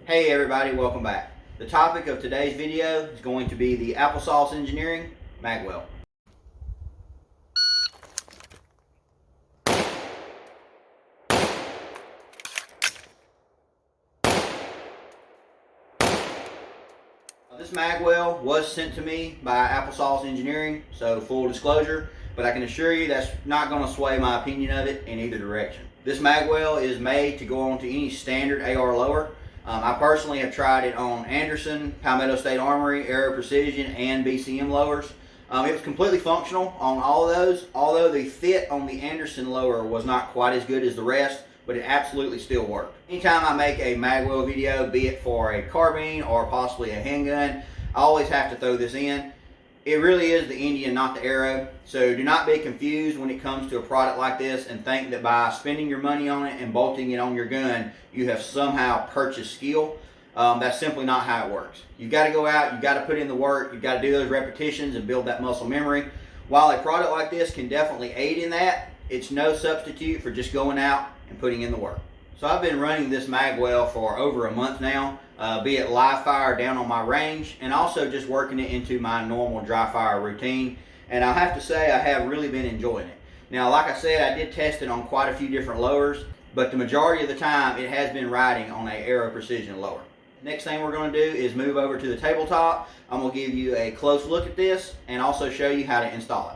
Hey everybody, welcome back. The topic of today's video is going to be the Applesauce Engineering Magwell. This magwell was sent to me by Applesauce Engineering, so full disclosure, but I can assure you that's not going to sway my opinion of it in either direction. This magwell is made to go onto any standard AR lower. I personally have tried it on Anderson, Palmetto State Armory, Aero Precision, and BCM lowers. It was completely functional on all of those, although the fit on the Anderson lower was not quite as good as the rest, but it absolutely still worked. Anytime I make a magwell video, be it for a carbine or possibly a handgun, I always have to throw this in. It really is the Indian, not the arrow, so do not be confused when it comes to a product like this and think that by spending your money on it and bolting it on your gun, you have somehow purchased skill. That's simply not how it works. You've got to go out, you've got to put in the work, you've got to do those repetitions and build that muscle memory. While a product like this can definitely aid in that, it's no substitute for just going out and putting in the work. So I've been running this magwell for over a month now, be it live fire down on my range and also just working it into my normal dry fire routine. And I have to say I have really been enjoying it. Now, like I said, I did test it on quite a few different lowers, but the majority of the time it has been riding on a Aero Precision lower. Next thing we're going to do is move over to the tabletop. I'm going to give you a close look at this and also show you how to install it.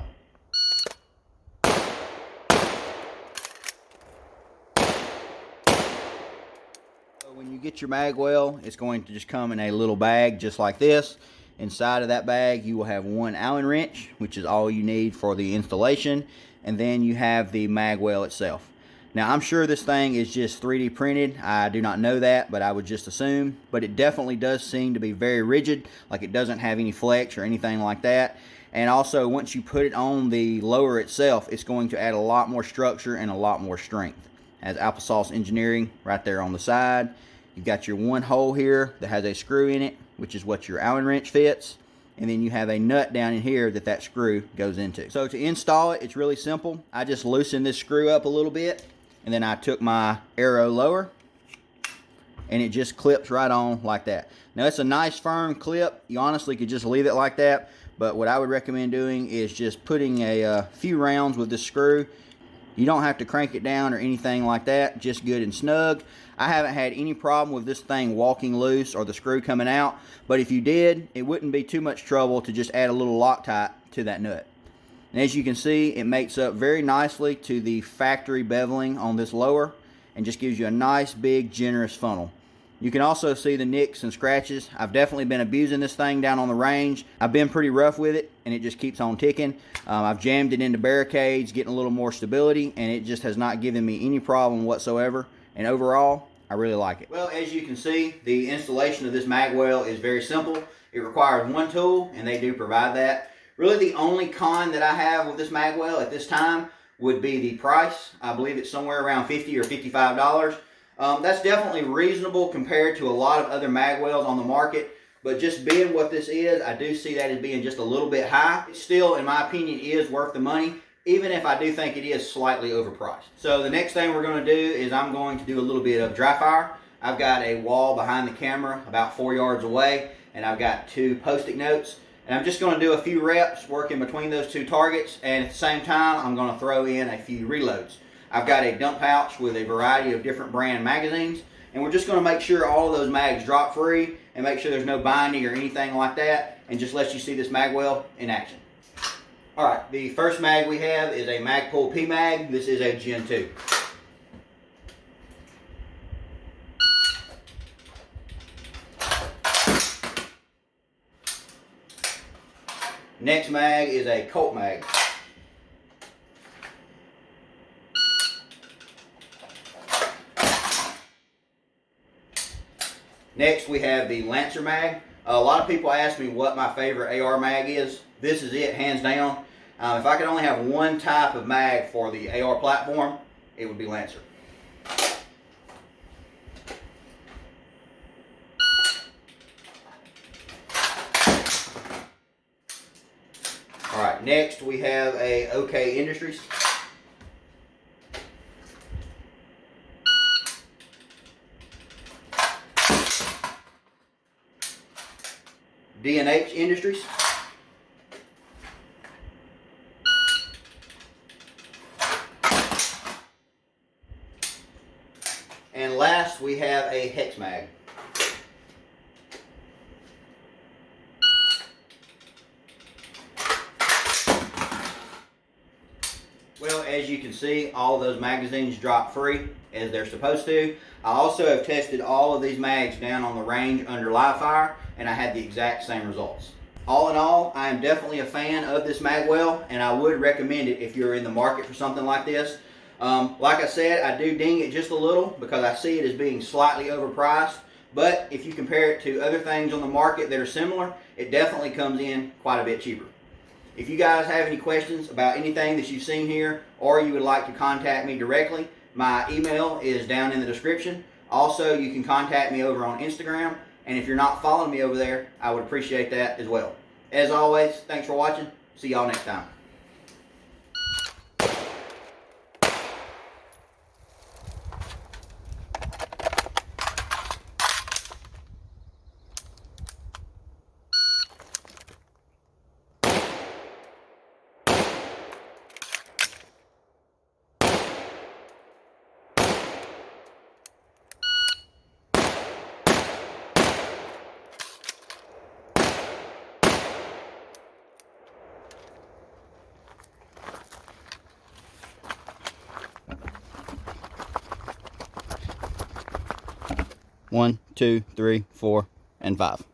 When you get your magwell, it's going to just come in a little bag just like this. Inside of that bag you will have one Allen wrench, which is all you need for the installation, and then you have the magwell itself. Now I'm sure this thing is just 3D printed. I do not know that, but I would just assume. But it definitely does seem to be very rigid, like it doesn't have any flex or anything like that. And also once you put it on the lower itself, it's going to add a lot more structure and a lot more strength. As Applesauce Engineering right there on the side. You've got your one hole here that has a screw in it, which is what your Allen wrench fits. And then you have a nut down in here that screw goes into. So to install it, it's really simple. I just loosened this screw up a little bit, and then I took my Aero lower, and it just clips right on like that. Now it's a nice firm clip. You honestly could just leave it like that, but what I would recommend doing is just putting a few rounds with this screw. You don't have to crank it down or anything like that, just good and snug. I haven't had any problem with this thing walking loose or the screw coming out, but if you did, it wouldn't be too much trouble to just add a little Loctite to that nut. And as you can see, it mates up very nicely to the factory beveling on this lower and just gives you a nice big generous funnel. You can also see the nicks and scratches. I've definitely been abusing this thing down on the range. I've been pretty rough with it, and it just keeps on ticking. I've jammed it into barricades, getting a little more stability, and it just has not given me any problem whatsoever. And overall, I really like it. Well, as you can see, the installation of this magwell is very simple. It requires one tool, and they do provide that. Really, the only con that I have with this magwell at this time would be the price. I believe it's somewhere around $50 or $55. That's definitely reasonable compared to a lot of other magwells on the market, but just being what this is, I do see that as being just a little bit high. It still, in my opinion, is worth the money, even if I do think it is slightly overpriced. So the next thing we're going to do is I'm going to do a little bit of dry fire. I've got a wall behind the camera about 4 yards away, and I've got 2 Post-it notes. And I'm just going to do a few reps working between those 2 targets, and at the same time, I'm going to throw in a few reloads. I've got a dump pouch with a variety of different brand magazines, and we're just going to make sure all of those mags drop free and make sure there's no binding or anything like that, and just let you see this magwell in action. Alright, the first mag we have is a Magpul P mag. This is a Gen 2. Next mag is a Colt mag. Next we have the Lancer mag. A lot of people ask me what my favorite AR mag is. This is it, hands down. If I could only have one type of mag for the AR platform, it would be Lancer. Alright, next we have a OK Industries. D&H Industries. And last, we have a hex mag. Well, as you can see, all of those magazines drop free as they're supposed to. I also have tested all of these mags down on the range under live fire, and I had the exact same results. All in all, I am definitely a fan of this Magwell, and I would recommend it if you're in the market for something like this. Like I said, I do ding it just a little because I see it as being slightly overpriced, but if you compare it to other things on the market that are similar, it definitely comes in quite a bit cheaper. If you guys have any questions about anything that you've seen here, or you would like to contact me directly, my email is down in the description. Also, you can contact me over on Instagram, and if you're not following me over there, I would appreciate that as well. As always, thanks for watching. See y'all next time. One, two, three, four, and 5.